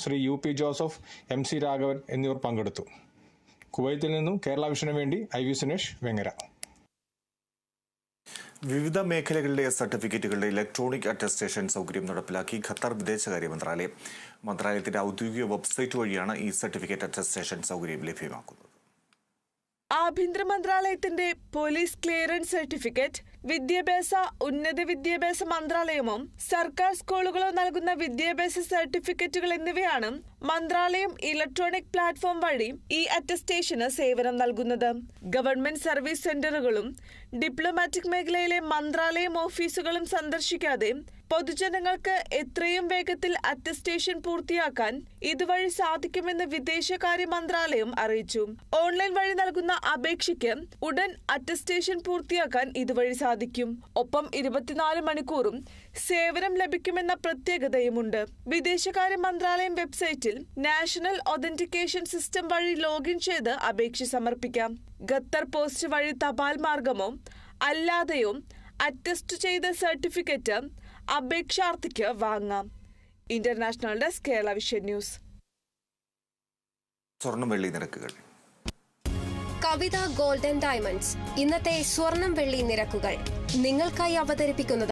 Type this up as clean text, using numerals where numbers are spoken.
Shri UP Joseph, MC Raghavan എന്നിവർ പങ്കെടുത്തു. കുവൈത്തിൽ നിന്നും കേരള വിഷന് വേണ്ടി IV സുനേഷ്, വെങ്ങര. വിവിധ മേഖലകളിലെ സർട്ടിഫിക്കറ്റുകളുടെ ഇലക്ട്രോണിക് അറ്റസ്റ്റേഷൻ സൗകര്യം നടപ്പിലാക്കി ഖത്തർ വിദേശകാര്യ മന്ത്രാലയം. മന്ത്രാലയത്തിന്റെ ഔദ്യോഗിക വെബ്സൈറ്റ് വഴിയാണ് ഈ സർട്ടിഫിക്കറ്റ് അറ്റസ്റ്റേഷൻ സൗകര്യം ലഭ്യമാക്കുന്നത്. ആഭ്യന്തര മന്ത്രാലയത്തിന്റെ പോലീസ് ക്ലിയറൻസ് സർട്ടിഫിക്കറ്റ്, വിദ്യാഭ്യാസ ഉന്നത വിദ്യാഭ്യാസ മന്ത്രാലയമോ സർക്കാർ സ്കൂളുകളോ നൽകുന്ന വിദ്യാഭ്യാസ സർട്ടിഫിക്കറ്റുകൾ എന്നിവയാണ് മന്ത്രാലയം ഇലക്ട്രോണിക് പ്ലാറ്റ്ഫോം വഴി ഈ അറ്റസ്റ്റേഷന് സേവനം നൽകുന്നത്. ഗവൺമെന്റ് സർവീസ് സെന്ററുകളും ഡിപ്ലോമാറ്റിക് മേഖലയിലെ മന്ത്രാലയം ഓഫീസുകളും സന്ദർശിക്കാതെ പൊതുജനങ്ങൾക്ക് എത്രയും വേഗത്തിൽ അറ്റസ്റ്റേഷൻ പൂർത്തിയാക്കാൻ ഇതുവഴി സാധിക്കുമെന്ന് വിദേശകാര്യ മന്ത്രാലയം അറിയിച്ചു. ഓൺലൈൻ വഴി നൽകുന്ന അപേക്ഷയ്ക്ക് ഉടൻ അറ്റസ്റ്റേഷൻ പൂർത്തിയാക്കാൻ ഇതുവഴി സാധിക്കും. ഒപ്പം 24 മണിക്കൂറും സേവനം ലഭിക്കുമെന്ന പ്രത്യേകതയുമുണ്ട്. വിദേശകാര്യ മന്ത്രാലയം വെബ്സൈറ്റിൽ നാഷണൽ ഒതന്റിക്കേഷൻ സിസ്റ്റം വഴി ലോഗിൻ ചെയ്ത് അപേക്ഷ സമർപ്പിക്കാം. ഖത്തർ പോസ്റ്റ് വഴി തപാൽ മാർഗമോ അല്ലാതെയോ അറ്റസ്റ്റ് ചെയ്ത സർട്ടിഫിക്കറ്റ് അപേക്ഷാർത്ഥിക്ക് വാങ്ങാം. International desk, Kerala vision news. സ്വർണം വെള്ളി നിരക്കുകൾ. കവിത ഗോൾഡൻ ഡയമണ്ട്സ് ഇന്നത്തെ സ്വർണം വെള്ളി നിരക്കുകൾ നിങ്ങൾക്കായി അവതരിപ്പിക്കുന്നത്